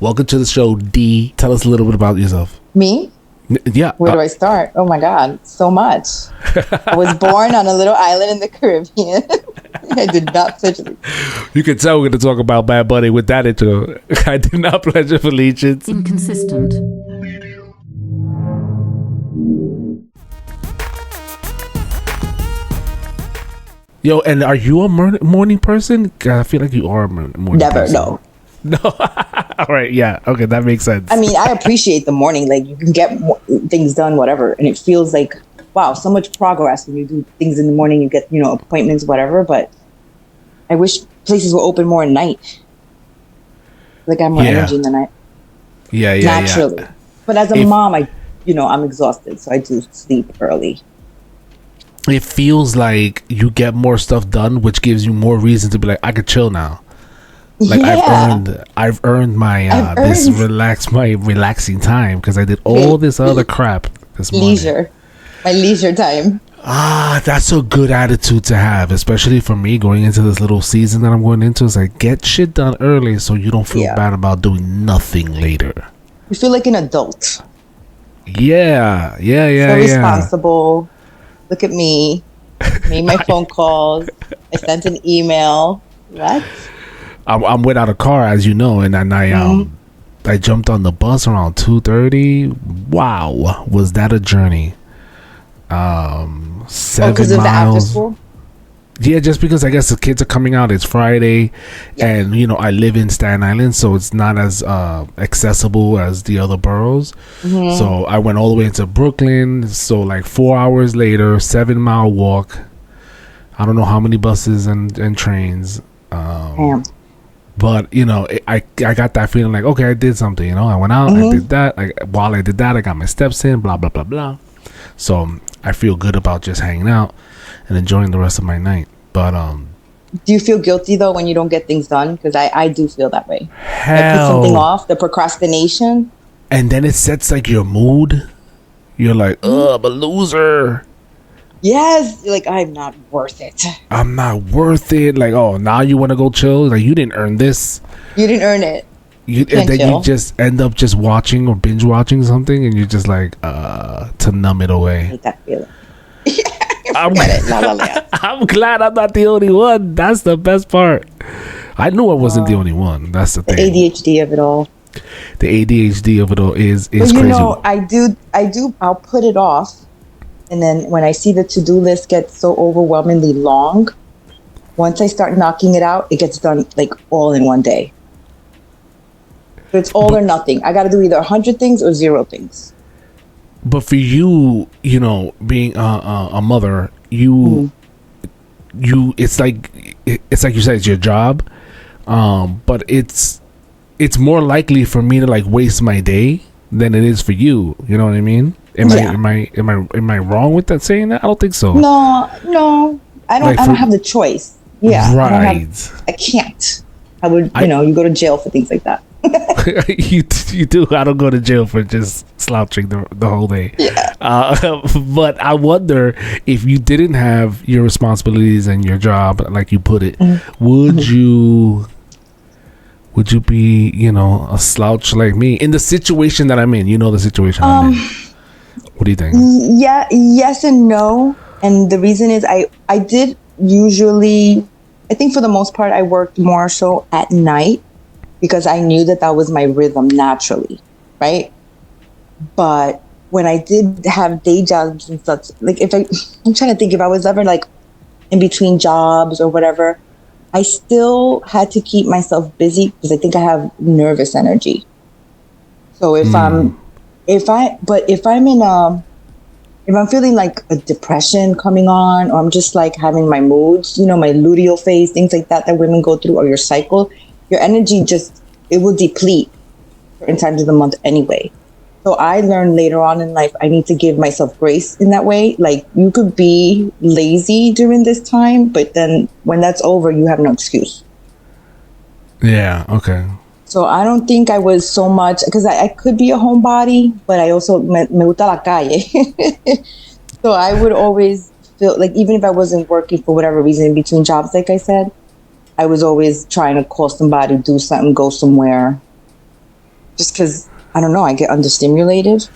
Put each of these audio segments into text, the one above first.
Welcome to the show, D. Tell us a little bit about yourself. Me? Yeah. Where do I start? Oh my God, so much. I was born on a little island in the Caribbean. I did not pledge allegiance. You can tell we're going to talk about Bad Bunny with that intro. I did not pledge allegiance. Inconsistent. Yo, and are you a morning person? I feel like you are a morning Never, person. no. No. All right, yeah. Okay, that makes sense. I mean, I appreciate the morning. Like, you can get things done, whatever. And it feels like, wow, so much progress when you do things in the morning. You get, appointments, whatever. But I wish places were open more at night. Like, I have more energy in the night. Yeah. Naturally. Yeah. But as a mom, I'm exhausted. So I do sleep early. It feels like you get more stuff done, which gives you more reason to be like, I could chill now. Like, yeah. I've earned my relaxing time because I did all this other crap this morning. My leisure time. That's a good attitude to have, especially for me going into this little season that I'm going into. It's like, get shit done early so you don't feel bad about doing nothing later. You feel like an adult. Yeah. So responsible. Look at me. Made my phone calls. I sent an email. What? I'm without a car, as you know, and then I jumped on the bus around 2:30. Wow, was that a journey? 7 because miles. Of the after school? Yeah, just because I guess the kids are coming out. It's Friday, and I live in Staten Island, so it's not as accessible as the other boroughs. Mm-hmm. So I went all the way into Brooklyn. So like 4 hours later, 7-mile walk. I don't know how many buses and trains. Damn. But I got that feeling like, okay, I did something. I went out, I did that. While I did that, I got my steps in. Blah blah blah blah. So I feel good about just hanging out and enjoying the rest of my night. But do you feel guilty though when you don't get things done? Because I do feel that way. Hell. I put something off, the procrastination, and then it sets like your mood. You're like, I'm a loser. Yes, like, I'm not worth it. I'm not worth it. Like, oh, now you want to go chill? Like, you didn't earn this. You didn't earn it. And then you just end up just watching or binge watching something, and you're just like, to numb it away. I hate that feeling. I'm glad I'm not the only one. That's the best part. I knew I wasn't the only one. That's the thing. The ADHD of it all. The ADHD of it all is crazy. I'll put it off. And then when I see the to-do list get so overwhelmingly long, once I start knocking it out, it gets done like all in one day. But it's all or nothing. I got to do either 100 things or 0 things. But for you, being a mother, you it's like you said, it's your job. But it's more likely for me to like waste my day than it is for you. You know what I mean? Am I wrong with that saying that? I don't think so. No. I don't have the choice. Yeah. Right. I can't. I would, you go to jail for things like that. you do. I don't go to jail for just slouching the whole day. Yeah. But I wonder if you didn't have your responsibilities and your job, like you put it, would you be, a slouch like me in the situation that I'm in? The situation I'm in. What do you think? Yeah, yes and no. And the reason is I did usually, I think for the most part, I worked more so at night because I knew that was my rhythm naturally, right? But when I did have day jobs and such, like I'm trying to think if I was ever like in between jobs or whatever, I still had to keep myself busy because I think I have nervous energy. So if I'm feeling like a depression coming on, or I'm just like having my moods, my luteal phase, things like that women go through, or your cycle, your energy it will deplete certain times of the month anyway. So I learned later on in life, I need to give myself grace in that way. Like, you could be lazy during this time, but then when that's over, you have no excuse. Yeah. Okay. So I don't think I was so much, because I could be a homebody, but I also me gusta la calle. So I would always feel like, even if I wasn't working for whatever reason in between jobs, like I said, I was always trying to call somebody, do something, go somewhere. just because I don't know, I get understimulated.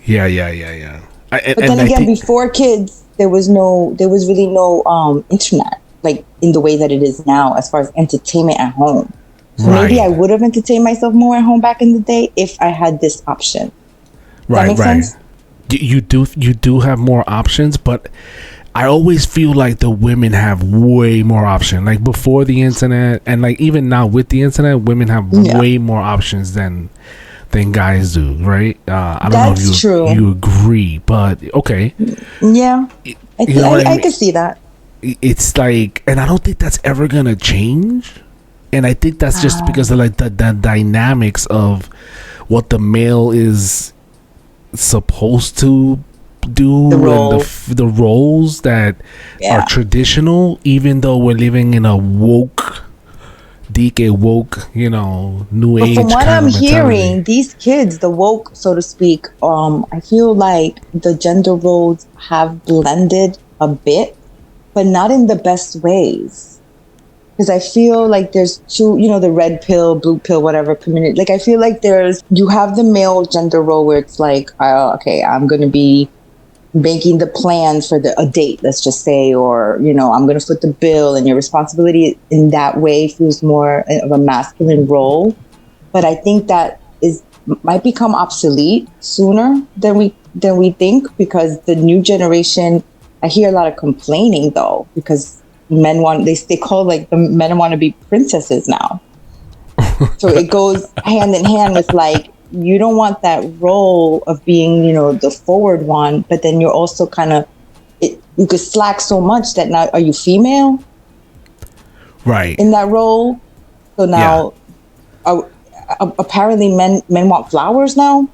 Yeah. But then again, before kids, there was really no internet like in the way that it is now as far as entertainment at home. So maybe I would have entertained myself more at home back in the day if I had this option. Does that make sense? You do have more options, but I always feel like the women have way more options. Like before the internet, and like even now with the internet, women have way more options than guys do, right? I don't know if you agree, but okay. Yeah, I can see that. It's like, and I don't think that's ever gonna change. And I think that's just because of like the dynamics of what the male is supposed to do, the roles that are traditional, even though we're living in a woke, new age. But from what I'm hearing, these kids, the woke, so to speak, I feel like the gender roles have blended a bit, but not in the best ways. Because I feel like there's two, the red pill, blue pill, whatever community. Like I feel like you have the male gender role where it's like, okay, I'm going to be making the plans for a date, let's just say, or, I'm going to foot the bill, and your responsibility in that way feels more of a masculine role. But I think that might become obsolete sooner than we think, because the new generation, I hear a lot of complaining though, because men they call like the men want to be princesses now. So it goes hand in hand with like, you don't want that role of being, the forward one, but then you're also kind of, you could slack so much that now, are you female? Right. In that role? So now, apparently men want flowers now?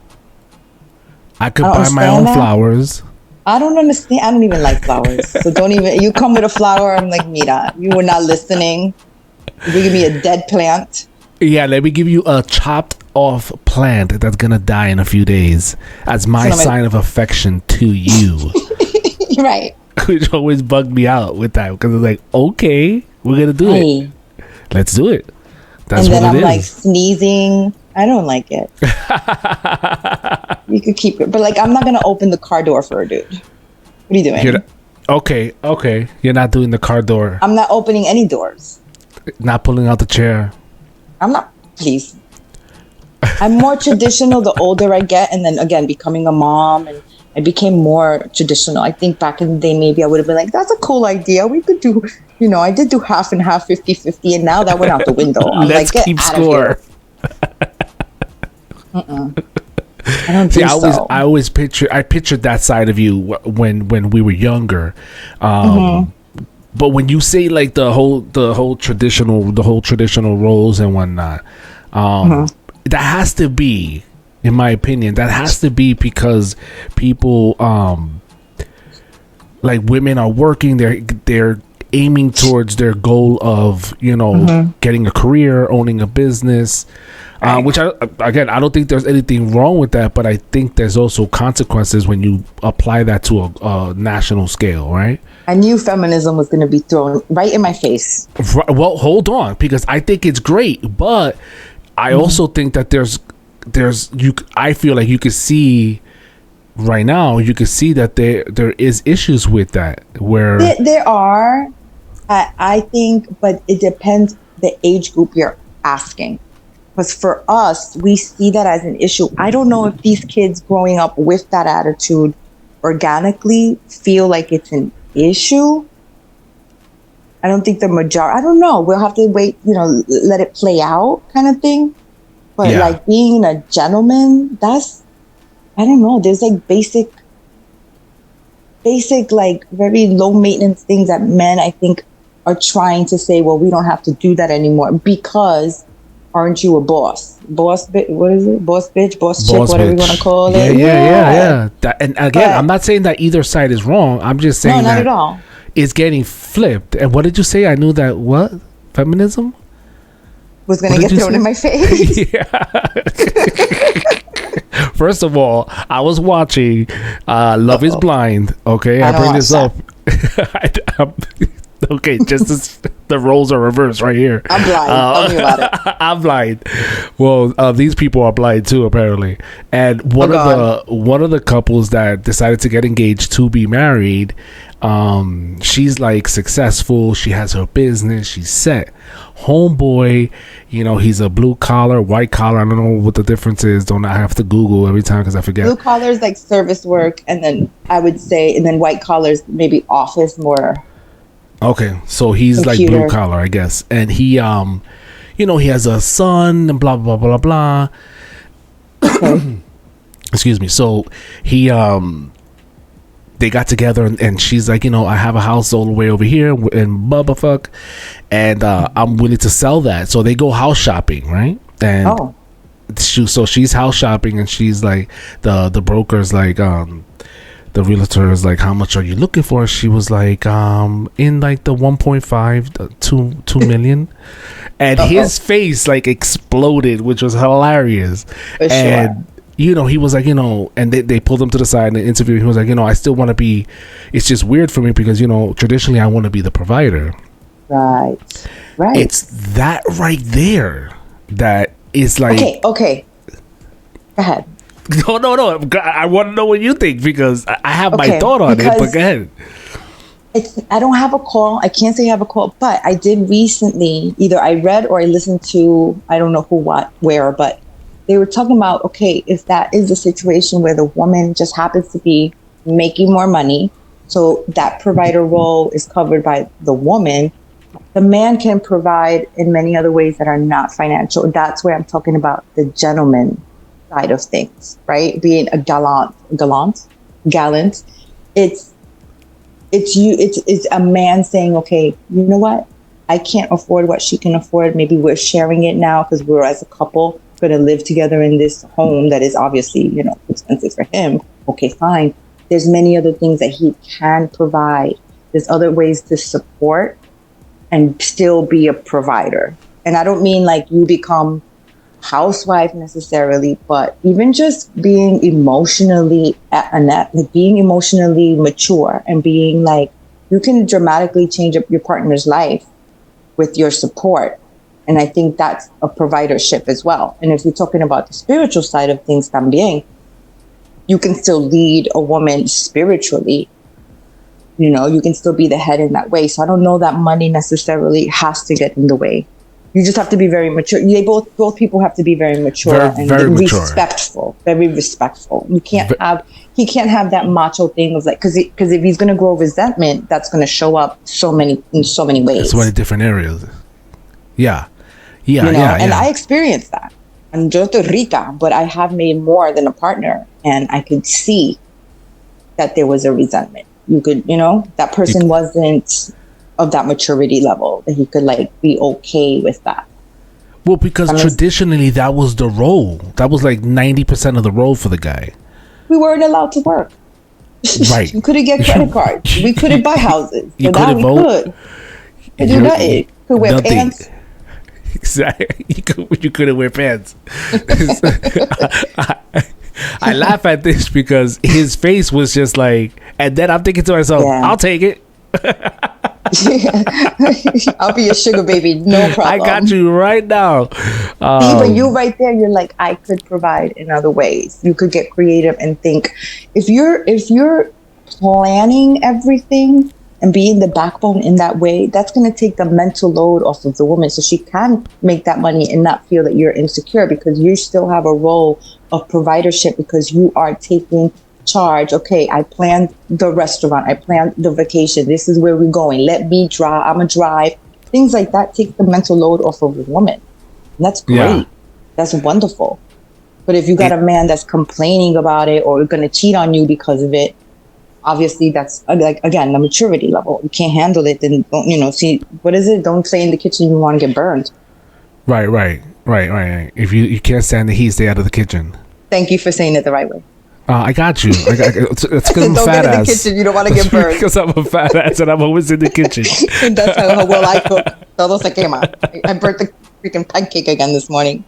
I could buy my own flowers. I don't understand. I don't even like flowers. So you come with a flower, I'm like, mira, you were not listening. You give me a dead plant. Yeah, let me give you a chopped off plant that's going to die in a few days as my sign of affection to you. Right. Which always bugged me out with that, because it's like, okay, we're going to do it. Let's do it. That's and then what I'm like sneezing. I don't like it. You could keep it. But like, I'm not going to open the car door for a dude. What are you doing? Okay. You're not doing the car door. I'm not opening any doors. Not pulling out the chair. I'm not. Please. I'm more traditional the older I get. And then again, becoming a mom, and I became more traditional. I think back in the day, maybe I would have been like, that's a cool idea. We could do, I did do half and half, 50-50. And now that went out the window. I'm Let's like, keep score. I don't think so. I always pictured that side of you when we were younger. But when you say like the whole traditional roles and whatnot, that has to be, in my opinion, because people like women are working, they're aiming towards their goal of getting a career, owning a business. Which I don't think there's anything wrong with that, but I think there's also consequences when you apply that to a national scale, right? I knew feminism was going to be thrown right in my face. Well, hold on, because I think it's great, but I also think that I feel like you could see right now, that there is issues with that, where there are, I think, but it depends the age group you're asking. Because for us, we see that as an issue. I don't know if these kids growing up with that attitude organically feel like it's an issue. I don't think the majority, I don't know. We'll have to wait, let it play out kind of thing. But like being a gentleman, I don't know. There's like basic, like very low maintenance things that men, I think, are trying to say, well, we don't have to do that anymore because aren't you a boss? What is it? Boss bitch, boss chick, whatever you want to call it. Yeah. And again, I'm not saying that either side is wrong. I'm just saying not at all. It's getting flipped. And what did you say? I knew that what? Feminism? Was going to get thrown in my face. First of all, I was watching Love is Blind. Okay, I bring this up. Okay, The roles are reversed right here. I'm blind. Tell me about it. I'm blind. Well, these people are blind too, apparently. And one of the couples that decided to get engaged to be married, she's like successful. She has her business. She's set. Homeboy, he's a blue collar, white collar. I don't know what the difference is. Don't I have to Google every time because I forget. Blue collar is like service work, and then I would say, and then white collars maybe office more. Okay, so he's computer. Like blue collar, I guess, and he, he has a son and blah blah blah blah blah. Okay. Excuse me. So he, they got together and she's like, I have a house all the way over here in Bubbafuck, and I'm willing to sell that. So they go house shopping, right? And so she's house shopping, and she's like, the broker's like, the realtor is like, how much are you looking for? She was like, in like the 1.5 2 million, and his face like exploded, which was hilarious. For and sure. He was like, and they pulled him to the side in the interview. He was like, I still want to be, it's just weird for me because, traditionally I want to be the provider. Right. It's that right there that is like. Okay. Go ahead. No. I want to know what you think because I have my thought on it, but go ahead. I don't have a call. I can't say I have a call, but I did recently, either I read or I listened to, I don't know who, what, where, but they were talking about, if that is a situation where the woman just happens to be making more money, so that provider role is covered by the woman, the man can provide in many other ways that are not financial. That's where I'm talking about the gentleman side of things, right? Being a gallant. It's a man saying, you know what? I can't afford what she can afford. Maybe we're sharing it now because we're as a couple going to live together in this home that is obviously, expensive for him. Okay, fine. There's many other things that he can provide. There's other ways to support and still be a provider. And I don't mean like you become housewife necessarily, but even just being emotionally being emotionally mature and being like, you can dramatically change up your partner's life with your support. And I think that's a providership as well. And if you're talking about the spiritual side of things también, you can still lead a woman spiritually. You can still be the head in that way. So I don't know that money necessarily has to get in the way. You just have to be very mature. They both people have to be very mature and very respectful. Very respectful. He can't have that macho thing of like, because if he's going to grow resentment, that's going to show up in so many ways. So many different areas. Yeah. And I experienced that. I'm Puerto Rica, but I have made more than a partner, and I could see that there was a resentment. You could, that person wasn't of that maturity level that he could like be okay with that. Well, because traditionally that was the role. That was like 90% of the role for the guy. We weren't allowed to work. Right. We couldn't get credit cards. We couldn't buy houses. You couldn't vote. We could do nothing. Could wear pants. Exactly. You couldn't wear pants. I laugh at this because his face was just like, and then I'm thinking to myself, I'll take it. I'll be a sugar baby, no problem. I got you right now. Even you right there, you're like, I could provide in other ways. You could get creative and think. If you're planning everything and being the backbone in that way, that's going to take the mental load off of the woman, so she can make that money and not feel that you're insecure, because you still have a role of providership because you are taking charge. Okay, I planned the restaurant, I planned the vacation, this is where we're going, let me drive, I'm gonna drive. Things like that take the mental load off of a woman, and that's great. That's wonderful. But if you got a man that's complaining about it or gonna cheat on you because of it, obviously that's like, again, the maturity level. You can't handle it, then don't, see, what is it, don't stay in the kitchen, you want to get burned. Right. If you can't stand the heat, stay out of the kitchen. Thank you for saying it the right way. I got you. It's because I'm a fat ass. Don't get in the kitchen. You don't want to get burned. Because I'm a fat ass and I'm always in the kitchen. And that's how well I cook. Todo se quema. I burnt the freaking pancake again this morning.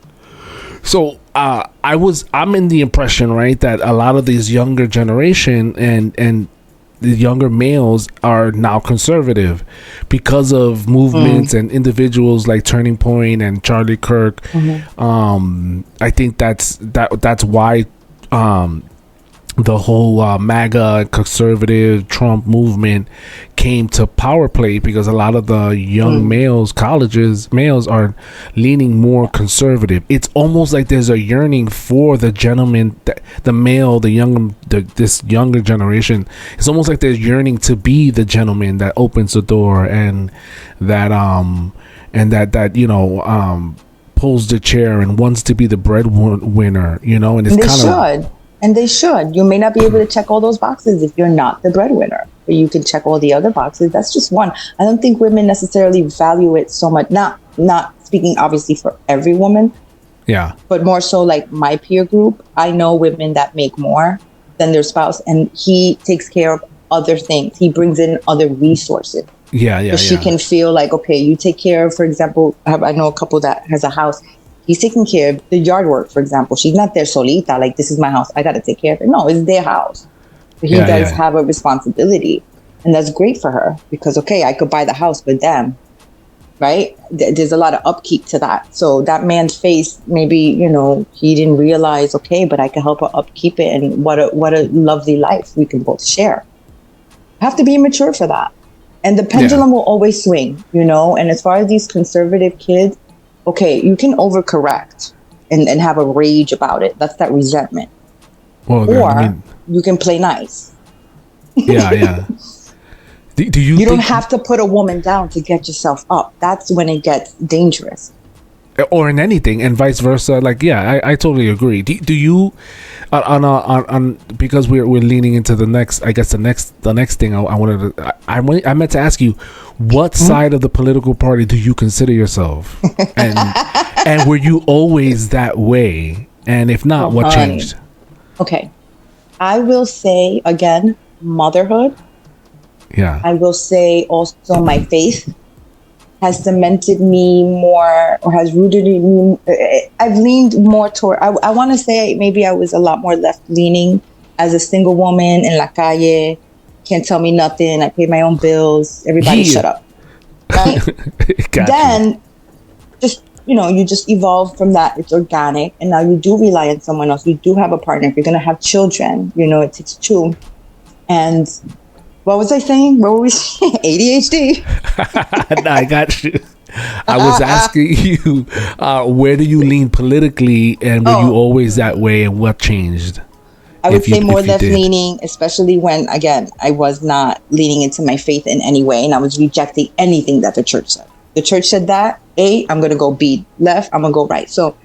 So I'm in the impression, right, that a lot of these younger generation and the younger males are now conservative because of movements and individuals like Turning Point and Charlie Kirk. I think that's why the whole MAGA conservative Trump movement came to power play, because a lot of the young males are leaning more conservative. It's almost like there's a yearning for the gentleman, this younger generation. It's almost like they're yearning to be the gentleman that opens the door and that pulls the chair and wants to be the breadwinner, and it's kind of. And they should. You may not be able to check all those boxes if you're not the breadwinner, but you can check all the other boxes. That's just one. I don't think women necessarily value it so much. Not speaking obviously for every woman. Yeah. But more so like my peer group. I know women that make more than their spouse, and he takes care of other things. He brings in other resources. Yeah. So she can feel like, okay, you take care of, for example, I know a couple that has a house. He's taking care of the yard work, for example. She's not there solita, like, this is my house, I got to take care of it. No, it's their house. But he does have a responsibility. And that's great for her because, okay, I could buy the house with them, right? There's a lot of upkeep to that. So that man's face, maybe, he didn't realize, okay, but I can help her upkeep it. And what a lovely life we can both share. I have to be mature for that. And the pendulum will always swing, And as far as these conservative kids, okay, you can overcorrect and have a rage about it. That's that resentment. Well, or you can play nice. Yeah. Do you don't have to put a woman down to get yourself up. That's when it gets dangerous. Or in anything, and vice versa. Like, I totally agree. Do you, on because we're leaning into the next, I guess the next thing I meant to ask you, what side of the political party do you consider yourself, and were you always that way? And if not, what changed? Okay, I will say again, motherhood. Yeah, I will say also my faith has cemented me more, or has rooted in me. I've leaned more toward, I want to say maybe I was a lot more left leaning as a single woman in la calle. Can't tell me nothing. I pay my own bills. Everybody shut up. Right? Then just, you just evolve from that. It's organic. And now you do rely on someone else. You do have a partner. If you're going to have children, it takes two. And what was I saying? What were we saying? ADHD. No, I got you. I was asking you, where do you lean politically, and were you always that way, and what changed? I would say more left leaning, especially when, again, I was not leaning into my faith in any way, and I was rejecting anything that the church said. The church said that, A, I'm going to go B, left, I'm going to go right. So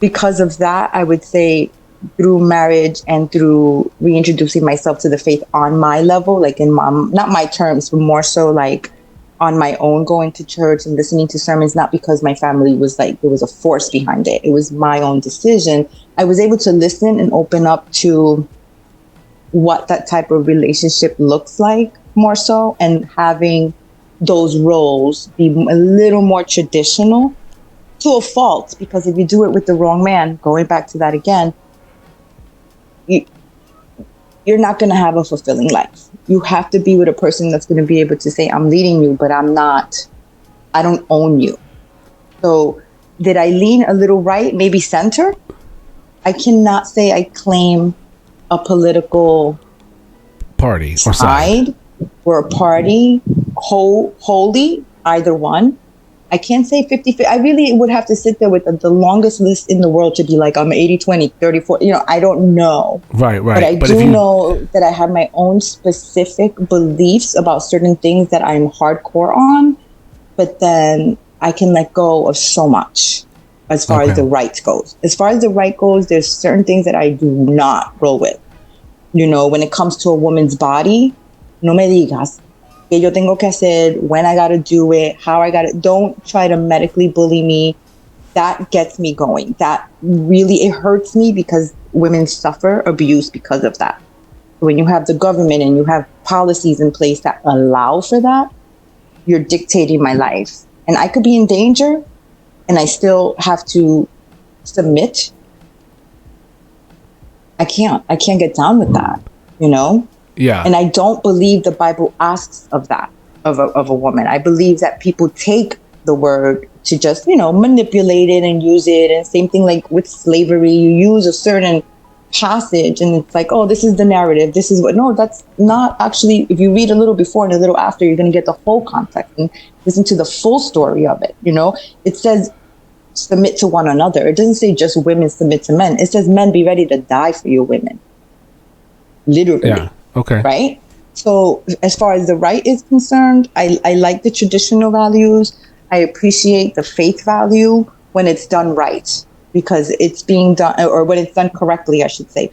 because of that, I would say through marriage and through reintroducing myself to the faith on my level, like in not my terms, but more so like on my own, going to church and listening to sermons, not because my family was like, there was a force behind it. It was my own decision. I was able to listen and open up to what that type of relationship looks like more so, and having those roles be a little more traditional to a fault, because if you do it with the wrong man, going back to that again, you're not going to have a fulfilling life. You have to be with a person that's going to be able to say, I'm leading you, but I don't own you. So did I lean a little right, maybe center? I cannot say I claim a political party or side or a party wholly, either one. I can't say 50-50. I really would have to sit there with the longest list in the world to be like, I'm 80-20, 30-40. I don't know. Right. But I do know that I have my own specific beliefs about certain things that I'm hardcore on. But then I can let go of so much as far as the right goes. As far as the right goes, there's certain things that I do not roll with. When it comes to a woman's body, no me digas que yo tengo que hacer, when I got to do it, how I got to. Don't try to medically bully me. That gets me going. That really, it hurts me because women suffer abuse because of that. When you have the government and you have policies in place that allow for that, you're dictating my life. And I could be in danger and I still have to submit. I can't get down with that, Yeah. And I don't believe the Bible asks of that, of a woman. I believe that people take the word to just, manipulate it and use it. And same thing like with slavery, you use a certain passage and it's like, oh, this is the narrative. This is what, no, that's not actually, if you read a little before and a little after, you're going to get the whole context and listen to the full story of it. It says submit to one another. It doesn't say just women submit to men. It says men be ready to die for your women. Literally. Yeah. Okay. Right? So as far as the right is concerned, I like the traditional values. I appreciate the faith value when it's done right, because it's being done, or when it's done correctly, I should say.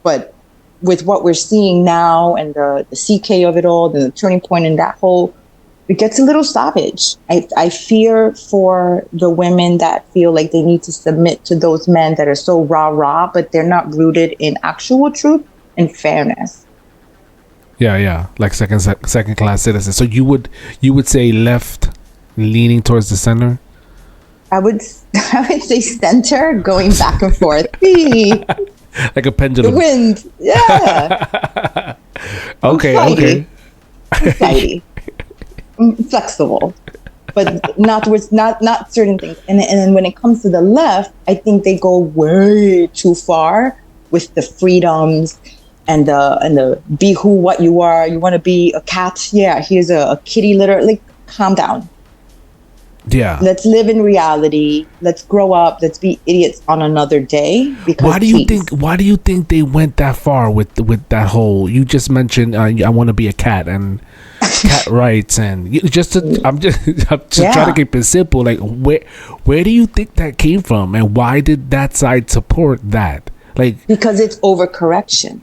But with what we're seeing now and the CK of it all, the turning point in that whole, it gets a little savage. I fear for the women that feel like they need to submit to those men that are so rah-rah, but they're not rooted in actual truth and fairness. Yeah, like second class citizens. So you would say left, leaning towards the center. I would say center, going back and forth. Like a pendulum. The wind, yeah. Okay. Flighty. Flexible, but not certain things. And then when it comes to the left, I think they go way too far with the freedoms. And the be who what you are. You want to be a cat? Yeah, here's a kitty litter. Like, calm down. Yeah. Let's live in reality. Let's grow up. Let's be idiots on another day. Because why do you think they went that far with that whole? You just mentioned I want to be a cat and cat rights and I'm just trying to keep it simple. Like where do you think that came from, and why did that side support that? Like, because it's overcorrection.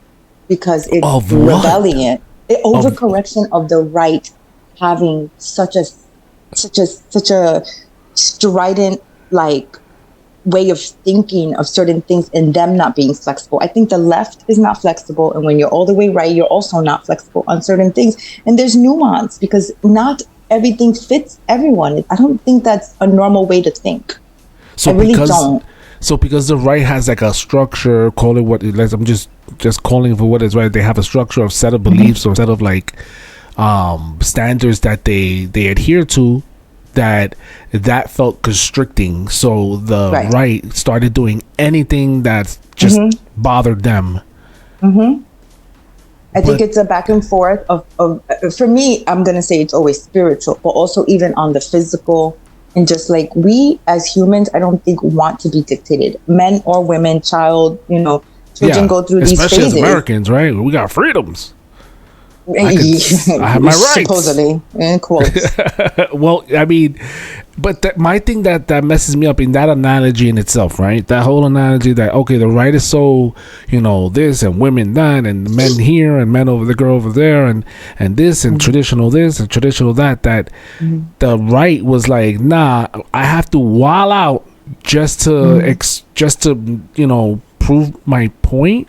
Because it's rebellion. Overcorrection of the right having such a strident like way of thinking of certain things, and them not being flexible. I think the left is not flexible, and when you're all the way right, you're also not flexible on certain things. And there's nuance, because not everything fits everyone. I don't think that's a normal way to think. So I really don't. So because the right has like a structure, call it what it is. I'm just calling for what is right. They have a structure of set of beliefs or set of like standards that they adhere to, that felt constricting. So the right started doing anything that just bothered them. I think it's a back and forth of for me, I'm going to say it's always spiritual, but also even on the physical. And just like we as humans, I don't think want to be dictated. Men or women, child, children go through these phases. Especially as Americans, right? We got freedoms. I have my rights. Supposedly, in quotes. Well, I mean, but my thing that messes me up in that analogy in itself, right? That whole analogy that, okay, the right is so, this and women that, and men here and men over the girl over there, and this and traditional this and traditional that the right was like, nah, I have to wall out just to prove my point.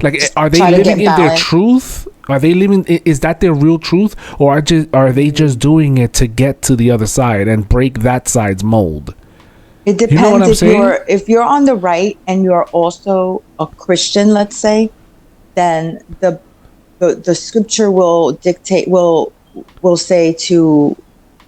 Like, are they living in their truth? Are they living? Is that their real truth, or are they just doing it to get to the other side and break that side's mold? It depends if you're on the right and you're also a Christian, let's say, then the scripture will dictate will say to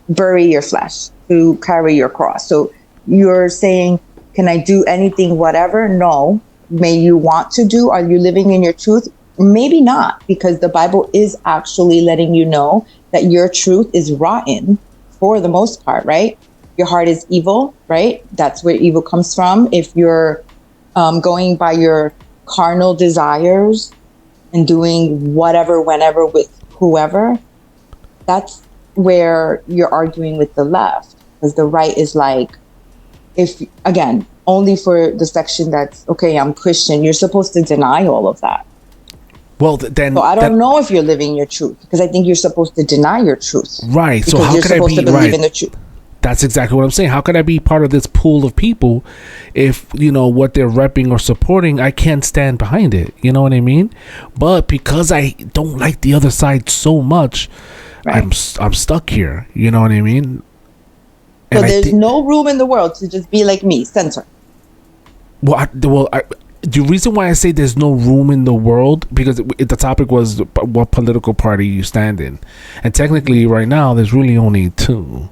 bury your flesh, to carry your cross. So you're saying, can I do anything, whatever? No. May you want to do? Are you living in your truth? Maybe not, because the Bible is actually letting you know that your truth is rotten for the most part, right? Your heart is evil, right? That's where evil comes from. If you're going by your carnal desires and doing whatever, whenever, with whoever, that's where you're arguing with the left, because the right is like, if, again, only for the section that's, okay, I'm Christian, you're supposed to deny all of that. Well, then, so I don't know if you're living your truth, because I think you're supposed to deny your truth. Right. So how could I be right? In the truth. That's exactly what I'm saying. How could I be part of this pool of people if, what they're repping or supporting, I can't stand behind it. You know what I mean? But because I don't like the other side so much, right, I'm stuck here. You know what I mean? So there's no room in the world to just be like me, censor. Well, the reason why I say there's no room in the world, because the topic was what political party you stand in, and technically right now there's really only two.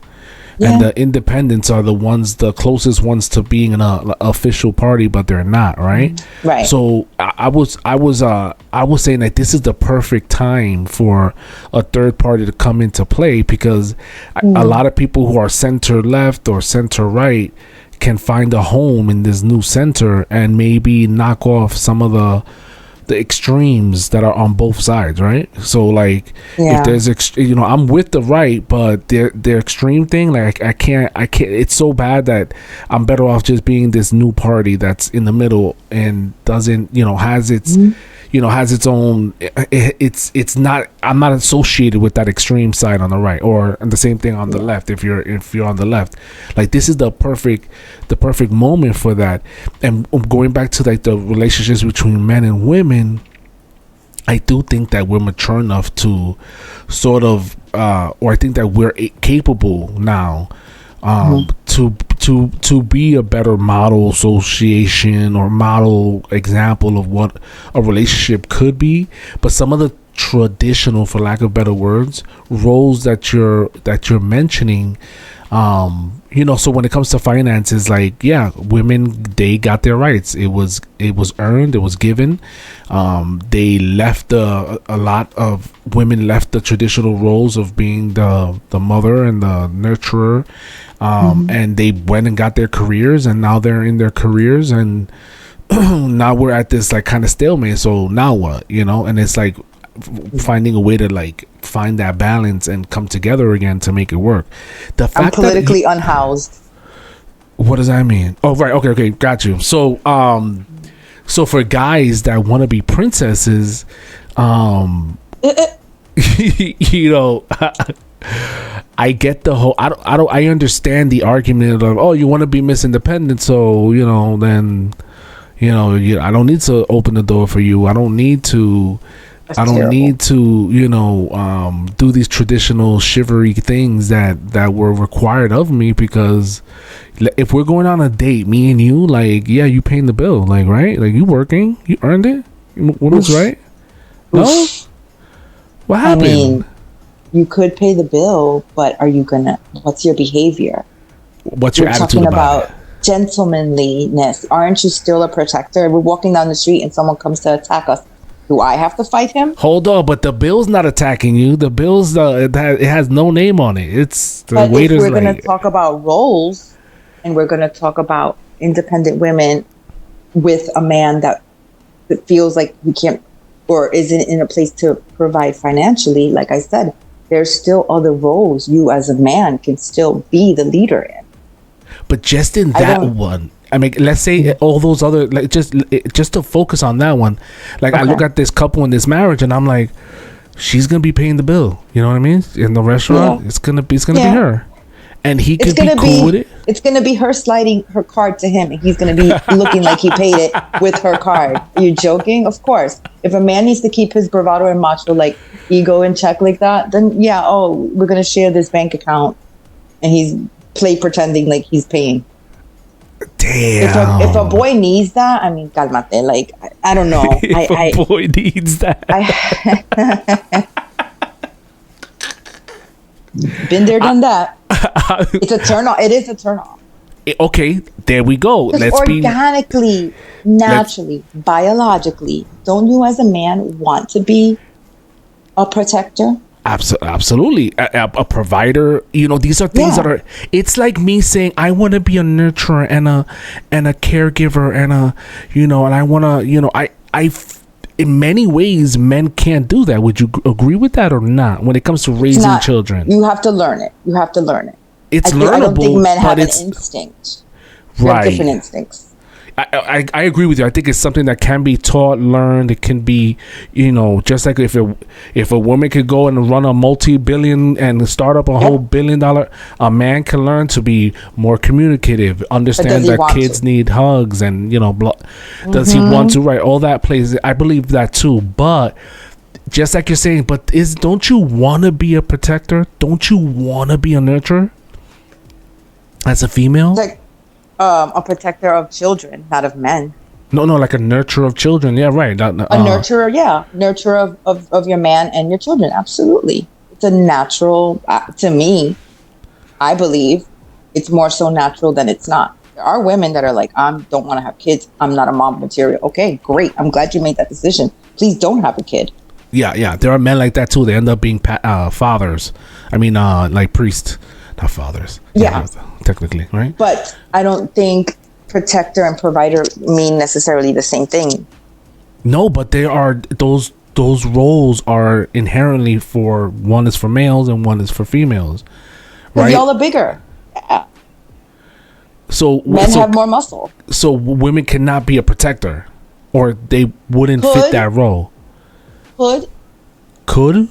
Yeah. And the independents are the closest ones to being an official party, but they're not, right? Right. So I was saying that this is the perfect time for a third party to come into play, because a lot of people who are center left or center right can find a home in this new center and maybe knock off some of the extremes that are on both sides, right? So like, if there's I'm with the right, but their extreme thing, like I can't it's so bad that I'm better off just being this new party that's in the middle and doesn't has its has its own, it's not, I'm not associated with that extreme side on the right, or the same thing on the left. If you're on the left, like, this is the perfect moment for that. And going back to like the relationships between men and women, I do think that we're mature enough to sort of or I think that we're capable now to be a better model association or model example of what a relationship could be. But some of the traditional, for lack of better words, roles that you're mentioning, so when it comes to finances, like, women, they got their rights. It was earned, it was given. They left a lot of women left the traditional roles of being the mother and the nurturer, and they went and got their careers, and now they're in their careers, and now we're at this like kind of stalemate. So now what, and it's like finding a way to like find that balance and come together again to make it work. The fact I'm politically unhoused. What does that mean? Oh, right. Okay. Got you. So, so for guys that want to be princesses, I get the whole, I understand the argument of, oh, you want to be Miss Independent. So, then, I don't need to open the door for you. I don't need to do these traditional chivalry things that were required of me, because if we're going on a date, me and you, like, you paying the bill, like, right? Like, you working, you earned it. Woman's right. No, what happened? I mean, you could pay the bill, but are you gonna? What's your behavior? What's your attitude about gentlemanliness? Aren't you still a protector? We're walking down the street and someone comes to attack us. Do I have to fight him? Hold on, but the bill's not attacking you. The bill's it has no name on it. It's the but waiter's. If we're going to talk about roles, and we're going to talk about independent women with a man that feels like he can't or isn't in a place to provide financially, like I said, there's still other roles you as a man can still be the leader in. But just in that one. I mean, let's say all those other, like, just to focus on that one. Like, okay. I look at this couple in this marriage, and I'm like, she's gonna be paying the bill. You know what I mean? In the restaurant, it's gonna be her, and he could be cool with it. It's gonna be her sliding her card to him, and he's gonna be looking like he paid it with her card. Are you joking? Of course. If a man needs to keep his bravado and macho like ego in check like that, then we're gonna share this bank account, and he's pretending like he's paying. Damn. If a boy needs that, I mean, calmate. Like, I don't know. If a boy needs that. Been there, done that. It's a turn off. It is a turn off. Okay, there we go. Let's organically, naturally, biologically, don't you as a man want to be a protector? Absolutely. A provider. These are things that are, it's like me saying I want to be a nurturer and a caregiver and and I want to, I in many ways men can't do that. Would you agree with that or not when it comes to raising children? You have to learn it. It's learnable. I don't think men have an instinct. They have different instincts. I agree with you. I think it's something that can be taught, learned. It can be, just like if a woman could go and run a multi-billion and start up a whole $1 billion, a man can learn to be more communicative, understand that kids need hugs, and does he want to? Right, all that plays. I believe that too. But just like you're saying, don't you want to be a protector? Don't you want to be a nurturer as a female? A protector of children, not of men. No, like a nurturer of children. Yeah, right. A nurturer, yeah. Nurturer of your man and your children. Absolutely. It's a natural, to me, I believe it's more so natural than it's not. There are women that are like, I don't want to have kids. I'm not a mom material. Okay, great. I'm glad you made that decision. Please don't have a kid. Yeah. There are men like that too. They end up being fathers. I mean, like priests, not fathers. Yeah. Technically, right? But I don't think protector and provider mean necessarily the same thing. No, but there are those roles are inherently for, one is for males and one is for females, right? Y'all are bigger. Yeah. So men have more muscle. So women cannot be a protector, or they wouldn't fit that role.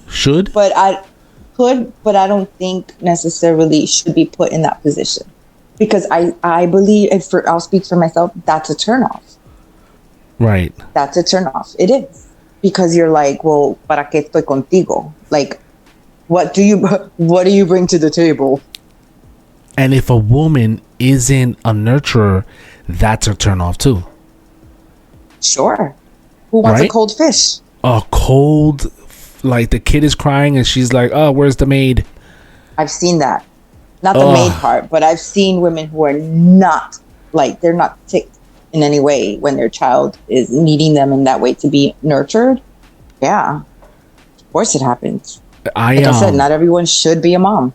Should. But I don't think necessarily should be put in that position, because I believe, I'll speak for myself, that's a turnoff. Right. That's a turnoff. It is, because you're like, well, para qué estoy contigo? Like, what do you bring to the table? And if a woman isn't a nurturer, that's a turnoff too. Sure. Who wants a cold fish? A cold, like the kid is crying and she's like, oh, where's the maid? I've seen that. Not the maid part, but I've seen women who are not, like, they're not ticked in any way when their child is needing them in that way to be nurtured. Yeah. Of course it happens. Like I said, not everyone should be a mom.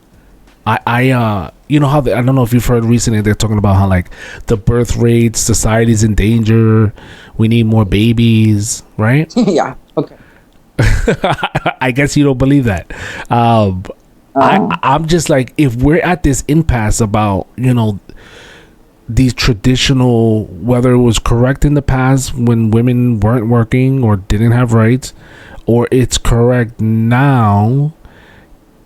You know how I don't know if you've heard recently, they're talking about how, like, the birth rate, society's in danger, we need more babies, right? Yeah. Okay. I guess you don't believe that. I'm just like, if we're at this impasse about, these traditional, whether it was correct in the past when women weren't working or didn't have rights, or it's correct now,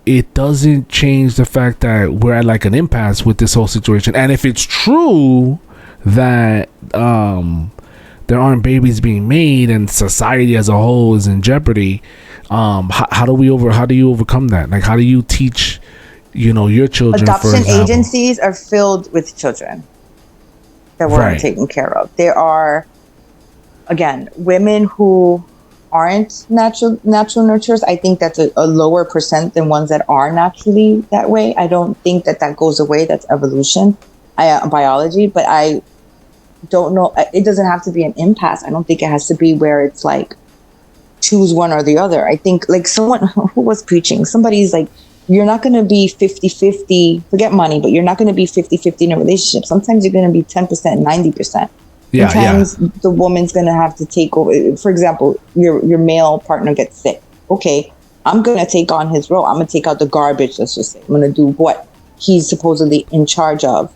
it doesn't change the fact that we're at like an impasse with this whole situation. And if it's true that there aren't babies being made and society as a whole is in jeopardy, how do you overcome that? Like, how do you teach your children? Adoption agencies are filled with children that weren't taken care of. There are, again, women who aren't natural nurturers. I think that's a lower percent than ones that are naturally that way. I don't think that goes away. That's evolution, biology. But I don't know. It doesn't have to be an impasse. I don't think it has to be where it's like choose one or the other. I think, like, someone who was preaching, somebody's like, you're not going to be 50-50, forget money, but you're not going to be 50-50 in a relationship. Sometimes you're going to be 10%, 90%. Sometimes the woman's going to have to take over. For example, your male partner gets sick. Okay, I'm going to take on his role. I'm going to take out the garbage, let's just say. I'm going to do what he's supposedly in charge of.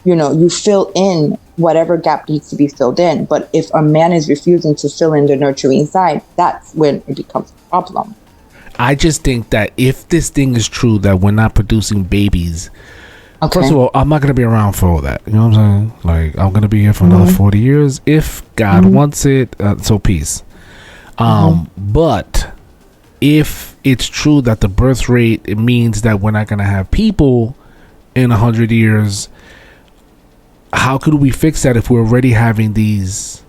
You fill in whatever gap needs to be filled in. But if a man is refusing to fill in the nurturing side, that's when it becomes a problem. I just think that if this thing is true, that we're not producing babies, first of all, I'm not going to be around for all that. You know what I'm saying? Like, I'm going to be here for another 40 years. If God wants it, so peace. But if it's true that the birth rate, it means that we're not going to have people in 100 years, how could we fix that if we're already having these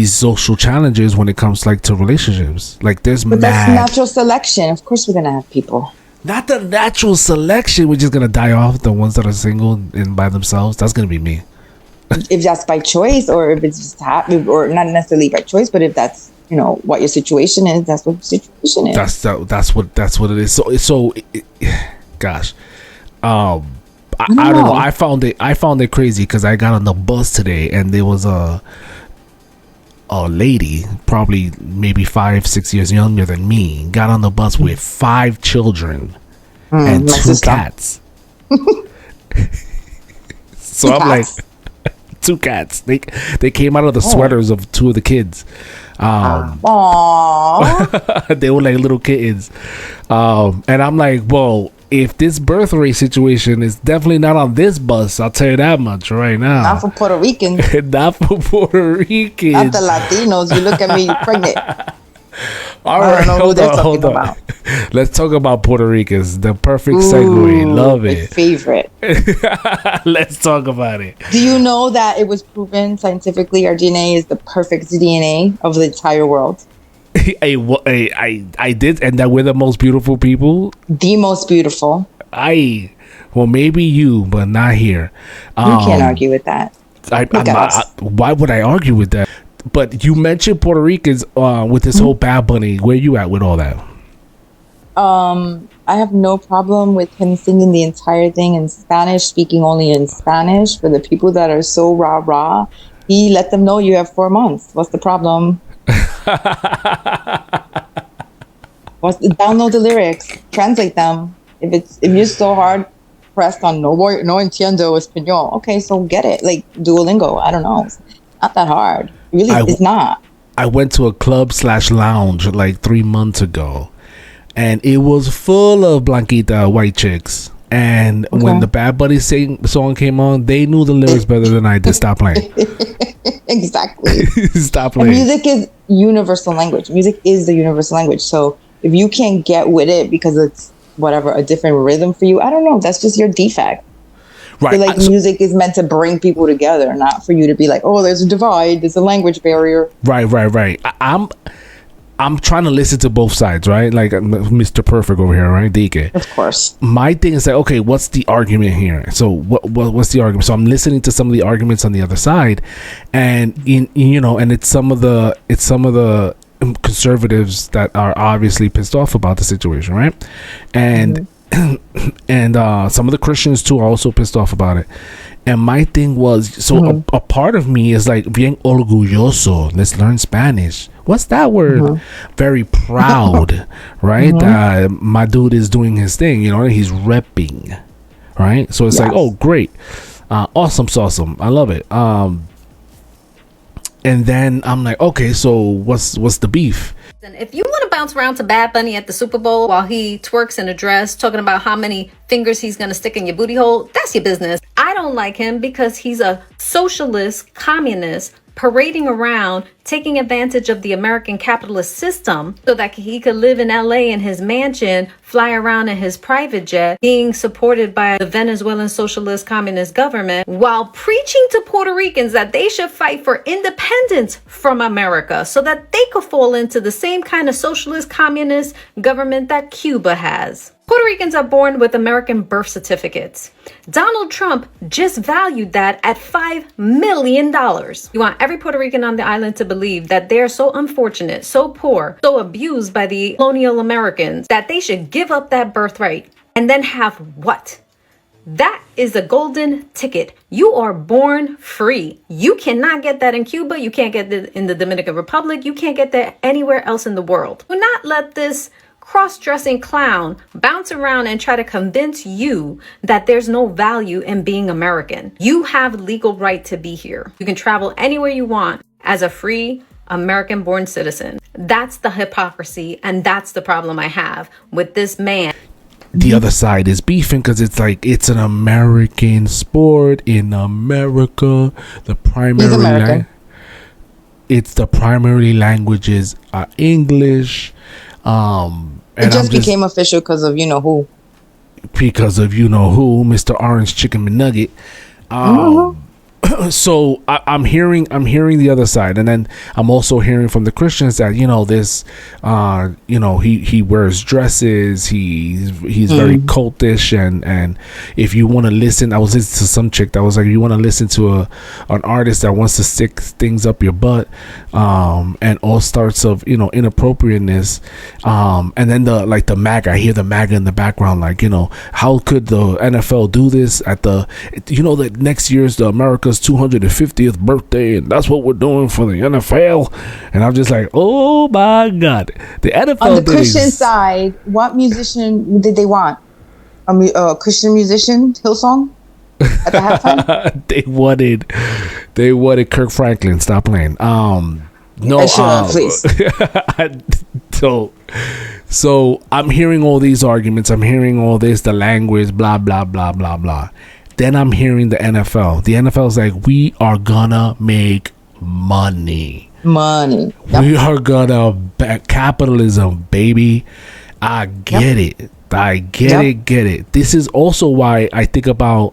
social challenges when it comes to relationships? Like, that's natural selection. Of course we're gonna have people. Not the natural selection. We're just gonna die off the ones that are single and by themselves. That's gonna be me. If that's by choice, or if it's just or not necessarily by choice, but if that's what your situation is, that's what the situation is. That's what it is. So gosh, I don't know. I found it crazy because I got on the bus today and there was a lady, probably maybe 5-6 years younger than me, got on the bus with 5 children and 2 cats. So I'm like, 2 cats. They came out of the sweaters of 2 of the kids. They were like little kittens. And I'm like, well, if this birth rate situation is definitely not on this bus, I'll tell you that much right now. Not for Puerto Ricans. Not for Puerto Ricans. Not the Latinos. You look at me, you're pregnant. All I right, don't know who they're hold talking on. about. Let's talk about Puerto Ricans. The perfect Ooh, segue. Love my it. favorite. Let's talk about it. Do you know that it was proven scientifically our DNA is the perfect DNA of the entire world? I did, and that we're the most beautiful people. The most beautiful. Well, maybe you, but not here. You can't argue with that. Look at us. Why would I argue with that? But you mentioned Puerto Ricans with this whole Bad Bunny. Where you at with all that? I have no problem with him singing the entire thing in Spanish, speaking only in Spanish. For the people that are so rah-rah, he let them know you have 4 months. What's the problem? Download the lyrics, translate them. If you're so hard pressed on no entiendo español, okay, so get it. Like Duolingo, I don't know. It's not that hard. Really, it's not. I went to a club/lounge like 3 months ago, and it was full of Blanquita white chicks. And when the Bad Bunny song came on, they knew the lyrics better than I did. Stop playing. Exactly. Stop playing. And music is universal language. Music is the universal language. So if you can't get with it because it's whatever, a different rhythm for you, I don't know. That's just your defect. Right. I feel like music is meant to bring people together, not for you to be like, oh, there's a divide, there's a language barrier. Right. I'm trying to listen to both sides, right? Like Mr. Perfect over here, right? DK. Of course. My thing is like, okay, what's the argument here? So what's the argument? So I'm listening to some of the arguments on the other side, and and it's some of the conservatives that are obviously pissed off about the situation, right? And and some of the Christians too are also pissed off about it. And my thing was, so a part of me is like bien orgulloso. Let's learn Spanish. What's that word? Very proud, right? My dude is doing his thing. He's repping, right? So it's like, oh, great, awesome, awesome. I love it. And then I'm like, okay, so what's the beef? And if you want to bounce around to Bad Bunny at the Super Bowl while he twerks in a dress, talking about how many fingers he's going to stick in your booty hole, that's your business. I don't like him because he's a socialist, communist, parading around, taking advantage of the American capitalist system so that he could live in LA in his mansion, fly around in his private jet, being supported by the Venezuelan socialist communist government, while preaching to Puerto Ricans that they should fight for independence from America so that they could fall into the same kind of socialist communist government that Cuba has. Puerto Ricans are born with American birth certificates. Donald Trump just valued that at $5 million. You want every Puerto Rican on the island to believe that they're so unfortunate, so poor, so abused by the colonial Americans that they should give up that birthright and then have what? That is a golden ticket. You are born free. You cannot get that in Cuba. You can't get it in the Dominican Republic. You can't get that anywhere else in the world. Do not let this cross-dressing clown bounce around and try to convince you that there's no value in being American. You have legal right to be here. You can travel anywhere you want as a free American-born citizen. That's the hypocrisy, and that's the problem I have with this man. The other side is beefing because it's like it's an American sport in America. The primary it's the primary languages are English. It just became official because of who. Because of Mr. Orange Chicken McNugget. So I'm hearing the other side, and then I'm also hearing from the Christians that this he wears dresses, he's very cultish, and if you want to listen, I was listening to some chick that was like, you want to listen to an artist that wants to stick things up your butt, and all sorts of inappropriateness, and then the MAGA, I hear the MAGA in the background, like how could the NFL do this at the that next year's the America's 250th birthday, and that's what we're doing for the NFL. And I'm just like, oh my God, the NFL. On the Christian side, what musician did they want? A Christian musician, Hillsong, at the halftime? they wanted Kirk Franklin. Stop playing. Please. So I'm hearing all these arguments. I'm hearing all this, the language, blah blah blah blah blah. Then I'm hearing the NFL. The NFL is like, we are gonna make money. Money. Yep. We are gonna back capitalism, baby. I get it. I get it. This is also why I think about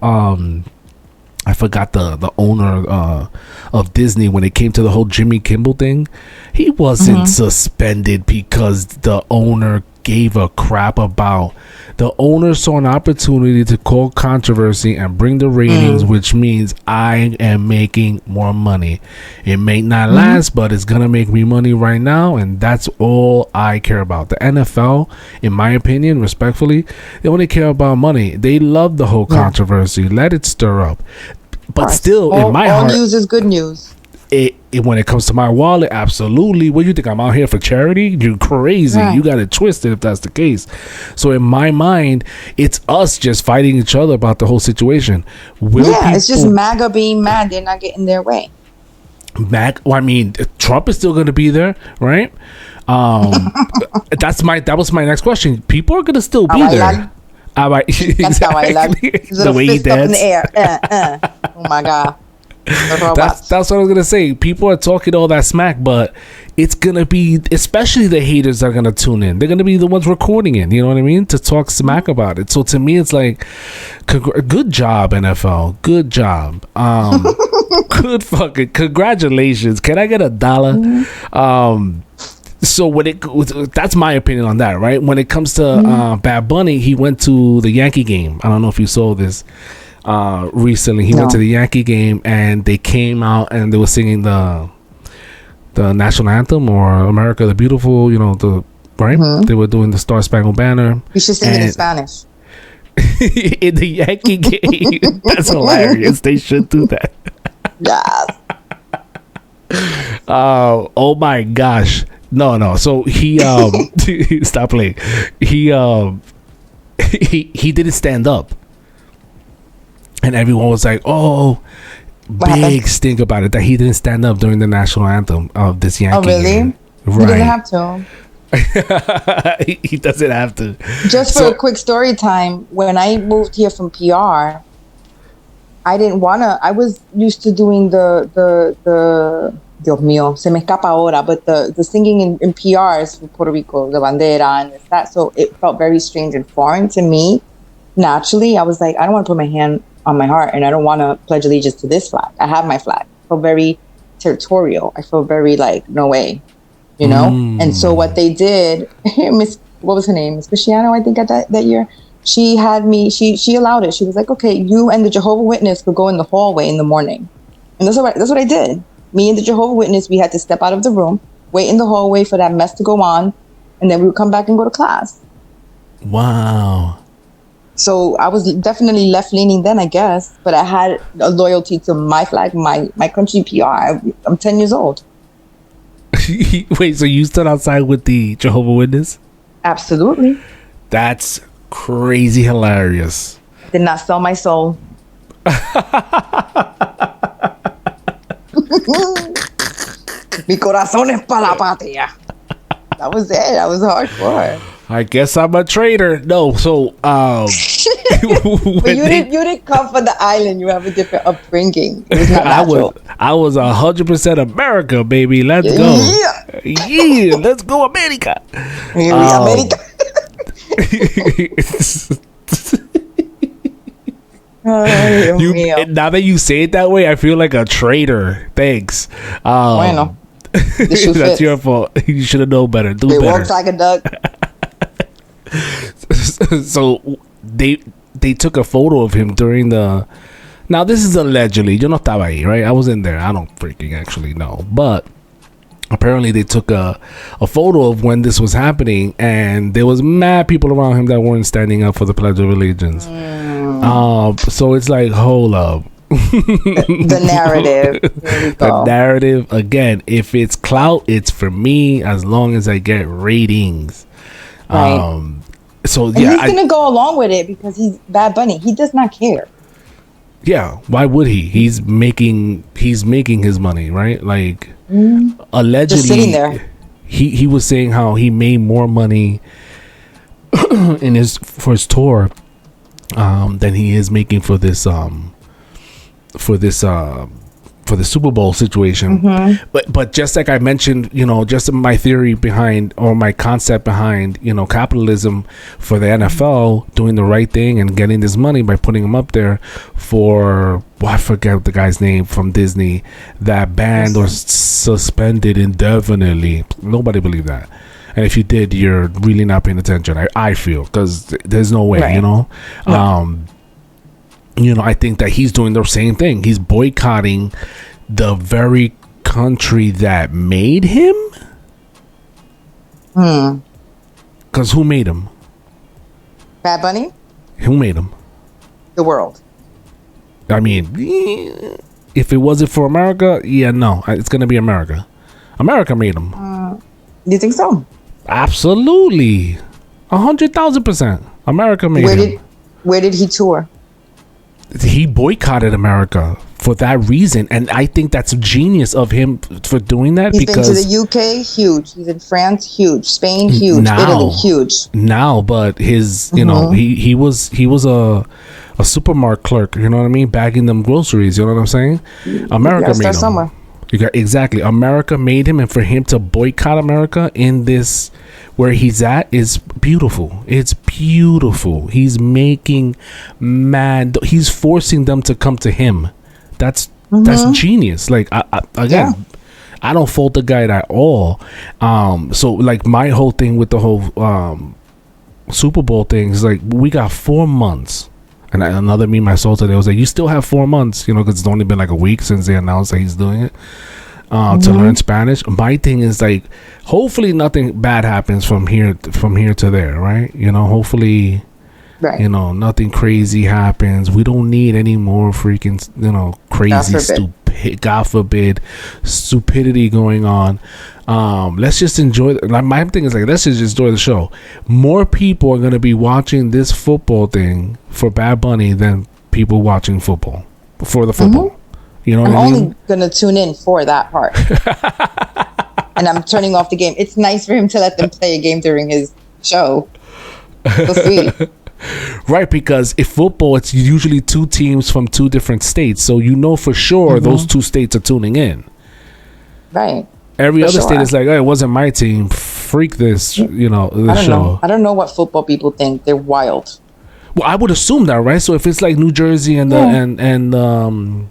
I forgot the owner of Disney when it came to the whole Jimmy Kimmel thing. He wasn't suspended because the owner gave a crap about. The owner saw an opportunity to cause controversy and bring the ratings, which means I am making more money. It may not last, but it's gonna make me money right now, and that's all I care about. The NFL, in my opinion, respectfully, they only care about money. They love the whole controversy. Let it stir up. But still, in my heart, all news is good news. It when it comes to my wallet, absolutely. What, you think I'm out here for charity? You're crazy. You got it twisted if that's the case. So in my mind, it's us just fighting each other about the whole situation. It's just MAGA being mad. They're not getting their way. I mean, Trump is still going to be there, right? That was my next question. People are going to still be there. Exactly. The way he danced. In the air. Oh my God. That's what I was gonna say. People are talking all that smack, but it's gonna be, especially the haters that are gonna tune in. They're gonna be the ones recording it. You know what I mean? To talk smack about it. So to me, it's like, good job, NFL. Good job. Good fucking congratulations. Can I get $1? So that's my opinion on that, right? When it comes to Bad Bunny, he went to the Yankee game. I don't know if you saw this. Recently he went to the Yankee game and they came out and they were singing the national anthem, or America the Beautiful, they were doing the Star Spangled Banner. You should sing it in Spanish. In the Yankee game. That's hilarious. They should do that. Yes. Oh my gosh. No. So he stop playing. He didn't stand up. And everyone was like, "Oh, big stink about it that he didn't stand up during the national anthem of this Yankee." Oh, really? Game. Right. He didn't have to. He doesn't have to. Just for a quick story time, when I moved here from PR, I didn't wanna. I was used to doing the Dios mío, se me escapa ahora, but the singing in PRs for Puerto Rico, the bandera and that. So it felt very strange and foreign to me. Naturally, I was like, I don't want to put my hand on my heart, and I don't want to pledge allegiance to this flag. I have my flag. I feel very territorial. I feel very like, no way, And so what they did, what was her name? Miss Cristiano, I think at that year, she had me, she allowed it. She was like, okay, you and the Jehovah Witness could go in the hallway in the morning. And that's what I did. Me and the Jehovah Witness, we had to step out of the room, wait in the hallway for that mess to go on, and then we would come back and go to class. Wow. So I was definitely left-leaning then, I guess. But I had a loyalty to my flag, my country, PR. I'm 10 years old. Wait, so you stood outside with the Jehovah Witness? Absolutely. That's crazy hilarious. Did not sell my soul. Mi corazón es para la patria. That was it. That was hardcore. I guess I'm a traitor. No, so but you didn't come from the island. You have a different upbringing. It was not natural. I was 100% America, baby. Let's go. Yeah, let's go America. America. Now that you say it that way, I feel like a traitor. Thanks. Bueno. That's your fault. You should have known better. Do better. It walks like a duck. So they took a photo of him during the. Now this is allegedly. Yo no estaba ahí, right? I was in there. I don't freaking actually know, but apparently they took a photo of when this was happening, and there was mad people around him that weren't standing up for the Pledge of Allegiance. So it's like, hold up. The narrative. The narrative again. If it's clout, it's for me. As long as I get ratings. Right. So and he's gonna go along with it because he's Bad Bunny. He does not care. Yeah, why would he? He's making his money, right? Like allegedly, just sitting there. He was saying how he made more money for his tour than he is making for this for the Super Bowl situation. But just like I mentioned, just my theory behind, or my concept behind, capitalism for the NFL doing the right thing and getting this money by putting them up there for, I forget the guy's name from Disney, that banned or suspended indefinitely. Nobody believed that. And if you did, you're really not paying attention. I feel, because there's no way, Right. I think that he's doing the same thing. He's boycotting the very country that made him. Because who made him? Bad Bunny? Who made him? The world. I mean, if it wasn't for America, no, it's going to be America. America made him. Do you think so? Absolutely. 100,000%. America made him. Where did he tour? He boycotted America for that reason, and I think that's genius of him for doing that. He's because been to the UK, huge. He's in France, huge. Spain, huge. Italy, huge. Now, but his, he was a supermarket clerk. You know what I mean? Bagging them groceries. You know what I'm saying? America made him. Somewhere. Exactly. America made him, and for him to boycott America in this where he's at is beautiful. It's beautiful. He's making mad. He's forcing them to come to him. That's genius. Like again, I don't fault the guy at all. So like my whole thing with the whole Super Bowl thing is like, we got 4 months. And another meme I saw today was like, you still have 4 months, because it's only been like a week since they announced that he's doing it, to learn Spanish. My thing is like, hopefully nothing bad happens from here to there, right? Hopefully, right. Nothing crazy happens. We don't need any more freaking, crazy, stupid, God forbid, stupidity going on. Let's just enjoy. My thing is like, let's just enjoy the show. More people are gonna be watching this football thing for Bad Bunny than people watching football for the football. You know what I mean? I'm only gonna tune in for that part, and I'm turning off the game. It's nice for him to let them play a game during his show. So sweet. Right, because if football, it's usually two teams from two different states, so for sure those two states are tuning in. Right. Every other state is like, oh, it wasn't my team. Freak this, the show. I don't know what football people think. They're wild. Well, I would assume that, right? So if it's like New Jersey and the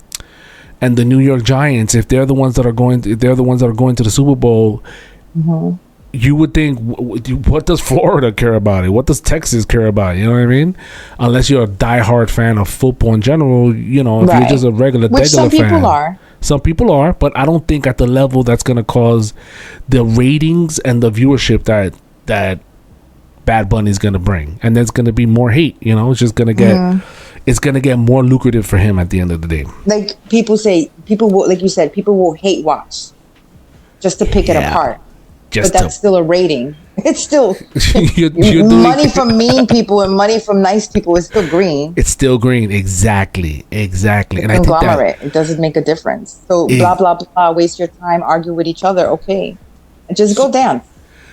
New York Giants, if they're the ones that are going to the Super Bowl, you would think, what does Florida care about it? What does Texas care about it? You know what I mean? Unless you're a diehard fan of football in general, if you're just a regular fan. Some people are. Some people are, but I don't think at the level that's going to cause the ratings and the viewership that Bad Bunny is going to bring. And there's going to be more hate, it's just going to get, it's going to get more lucrative for him at the end of the day. Like people will, like you said, people will hate watch just to pick it apart. But that's still a rating. It's still you're money from mean people and money from nice people is still green. It's still green, exactly. And I think that it doesn't make a difference. So blah blah blah. Waste your time, argue with each other. Okay, and just go dance.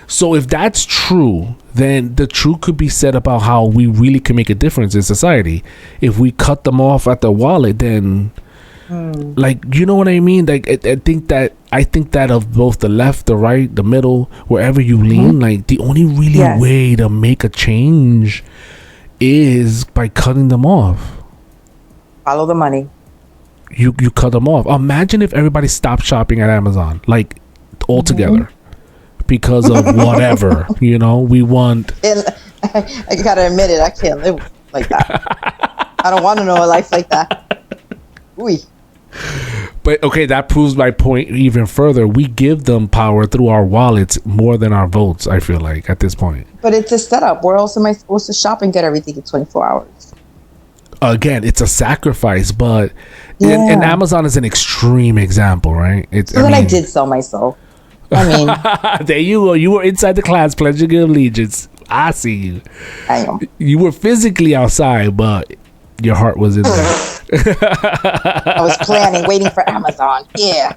So if that's true, then the truth could be said about how we really can make a difference in society. If we cut them off at the wallet, then. Like, you know what I mean? Like, I think that of both the left, the right, the middle, wherever you lean, like the only really way to make a change is by cutting them off. Follow the money. You cut them off. Imagine if everybody stopped shopping at Amazon, like altogether, because of whatever. We want. I gotta admit it. I can't live like that. I don't want to know a life like that. Ooh. But okay, that proves my point even further. We give them power through our wallets more than our votes, I feel like, at this point. But it's a setup. Where else am I supposed to shop and get everything in 24 hours? Again, it's a sacrifice, but and Amazon is an extreme example, right? I did sell my soul. I mean, there you go. You were inside the class pledging your allegiance. I see you. I am. You were physically outside, but your heart was in there. I was planning, waiting for Amazon. Yeah.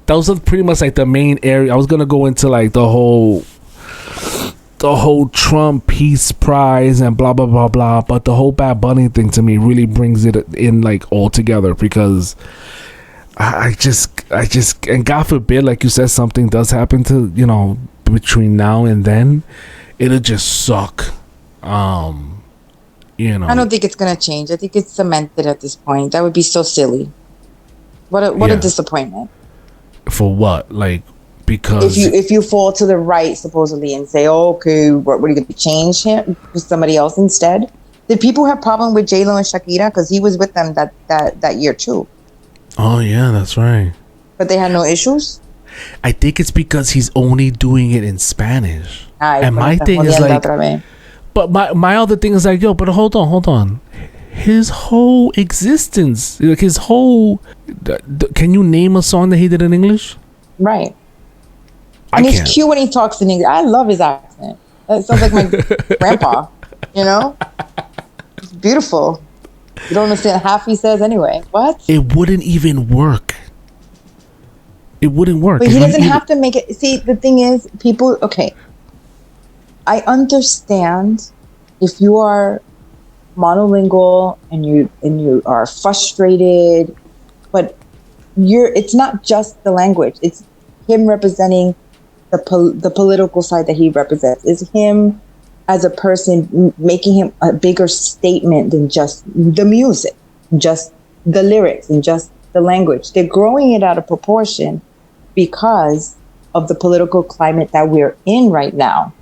Those are pretty much like the main area. I was gonna go into like the whole Trump Peace Prize and blah blah blah blah, but the whole Bad Bunny thing to me really brings it in like all together, because and God forbid, like you said, something does happen to, between now and then, it'll just suck. I don't think it's gonna change. I think it's cemented at this point. That would be so silly. What a disappointment. For what? Like, because if you fall to the right supposedly and say, oh, okay, what are you gonna change him for somebody else instead? Did people have problem with J-Lo and Shakira? Because he was with them that year too. Oh yeah, that's right. But they had no issues? I think it's because he's only doing it in Spanish. And my thing is like, but my other thing is like, yo, but hold on. His whole existence, like his whole, can you name a song that he did in English? Right. And it's cute when he talks in English. I love his accent. That sounds like my grandpa, It's beautiful. You don't understand half he says anyway. What? It wouldn't even work. It wouldn't work. But he doesn't have to make it. See, the thing is, people, okay. I understand if you are monolingual and you are frustrated, but it's not just the language. It's him representing the political side that he represents. It's him as a person, making him a bigger statement than just the music, just the lyrics, and just the language. They're growing it out of proportion because of the political climate that we're in right now.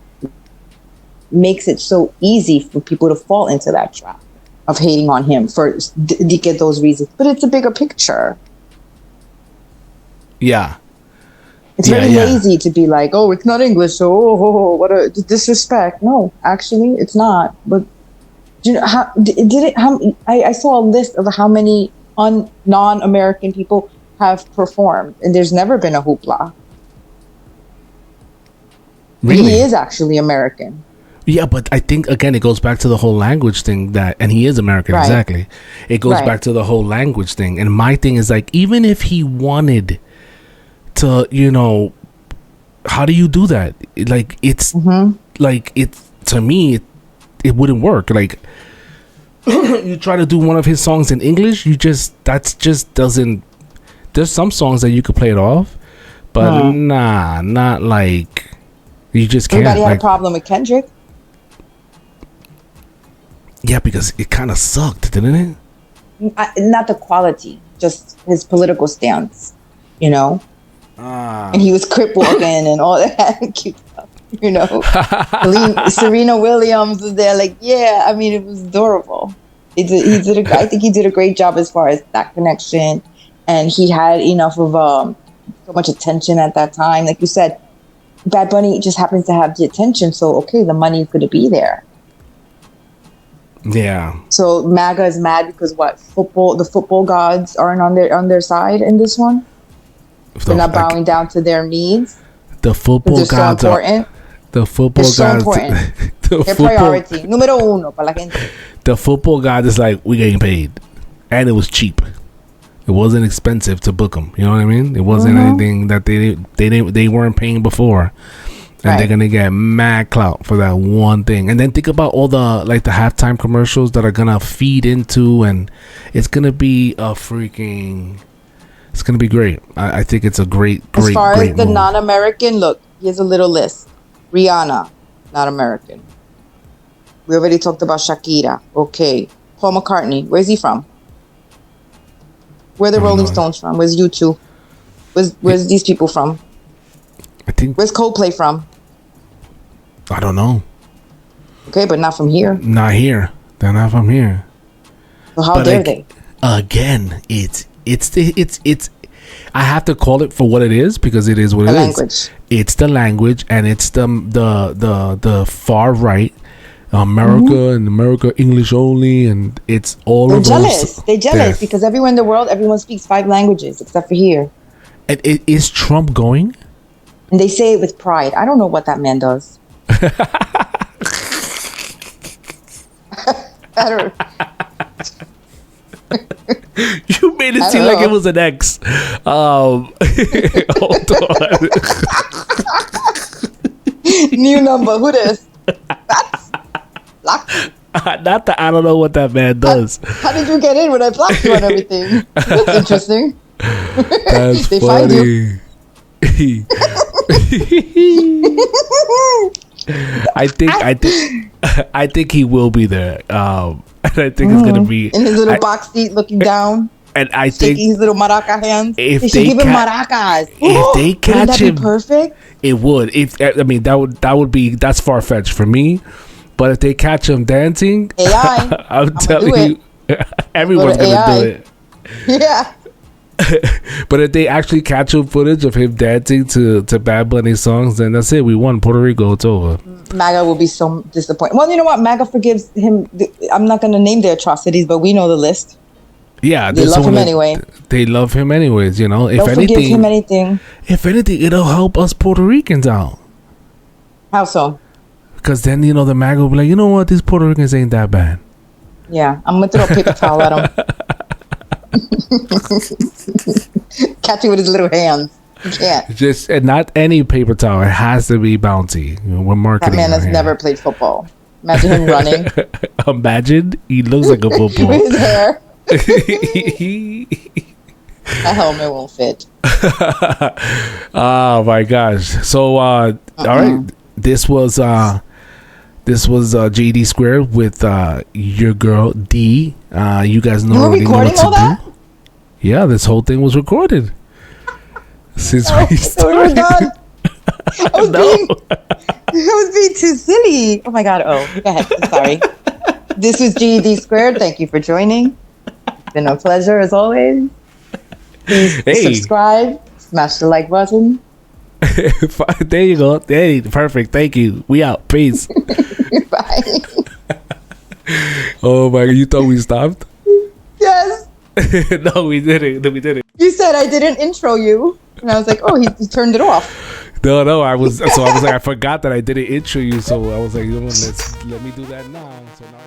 Makes it so easy for people to fall into that trap of hating on him for to get those reasons. But it's a bigger picture. Yeah. It's very lazy to be like, oh, it's not English, so what a disrespect. No, actually, it's not. But do you know how I saw a list of how many non-American people have performed, and there's never been a hoopla. Really? He is actually American. Yeah, but I think, again, it goes back to the whole language thing and he is American, right. Exactly. It goes back to the whole language thing. And my thing is like, even if he wanted to, how do you do that? Like, it's like, to me, it wouldn't work. Like, you try to do one of his songs in English, that just doesn't, there's some songs that you could play it off, but not like, you just can't. Everybody had a problem with Kendrick. Yeah, because it kind of sucked, didn't it? Not the quality, just his political stance, And he was crip walking and all that cute stuff, Serena Williams was there, like, it was adorable. I think he did a great job as far as that connection, and he had enough of so much attention at that time. Like you said, Bad Bunny just happens to have the attention, so okay, the money is going to be there. Yeah. So MAGA is mad because the football gods aren't on their side in this one. They're not bowing down to their needs. The football gods so important. The football gods. So important. They're priority. Número uno para la gente. The football god is like, we getting paid, and it was cheap. It wasn't expensive to book them. You know what I mean? It wasn't anything that they weren't paying before. And they're gonna get mad clout for that one thing. And then think about all the halftime commercials that are gonna feed into, and it's gonna be it's gonna be great. I think it's a great as far great as the move. Non-American, look, here's a little list. Rihanna, not American. We already talked about Shakira. Okay. Paul McCartney, where's he from? Where are the Rolling Stones from? Where's U2? Where's these people from? I think. Where's Coldplay from? I don't know. Okay, but not from here. Not here. They're not from here. So how dare they? Again, it's. I have to call it for what it is because it is what it is. Language. It's the language, and it's the far right. America and America English only, and it's all They're of jealous. those. They're jealous because everywhere in the world, everyone speaks 5 languages except for here. And is Trump going? And they say it with pride. I don't know what that man does. I don't. You made it seem like it was an ex. Hold on. New number. Who this? That's blocked. Not that I don't know what that man does. How did you get in when I blocked you on everything? That's interesting. That's They find funny. I think he will be there. And I think it's gonna be in his little box seat, looking down, and I shaking think his little maraca hands. if They should give him maracas. if they Wouldn't catch that him, be perfect? it would. If I mean that would be that's far fetched for me. But if they catch him dancing, AI, I'm telling do you, everyone's gonna AI. do it. Yeah. But if they actually catch him footage of him dancing to Bad Bunny songs, then that's it. We won Puerto Rico. It's over. MAGA will be so disappointed. Well, you know what? MAGA forgives him. I'm not going to name their atrocities, but we know the list. Yeah, They love him anyway. They love him anyways. You know, if They'll forgive anything, him anything. if anything, it'll help us Puerto Ricans out. How so? Because then you know the MAGA will be like, you know what, these Puerto Ricans ain't that bad. Yeah, I'm going to throw a paper towel at him. Catch you with his little hands. You can't. Just and not any paper towel. It has to be bouncy. You know, we're marketing. That man has never played football. Imagine him running. Imagine he looks like a football. With his hair. A helmet won't fit. Oh my gosh. So all right. This was GD Squared with your girl D. You guys know You were already know recording what to all that? do. Yeah, this whole thing was recorded. Since we So we're started. done. I was, No. being too silly. Oh my god. Oh, go ahead. I'm sorry. This was GED Squared. Thank you for joining. It's been a pleasure as always. Please subscribe, smash the like button. There you go. Hey, perfect. Thank you. We out. Peace. Bye. Oh my god, you thought we stopped? Yes. No, we didn't. No, we didn't. You said I didn't intro you. And I was like, oh, he turned it off. No, I was like, I forgot that I didn't intro you, so I was like, let me do that now. So now.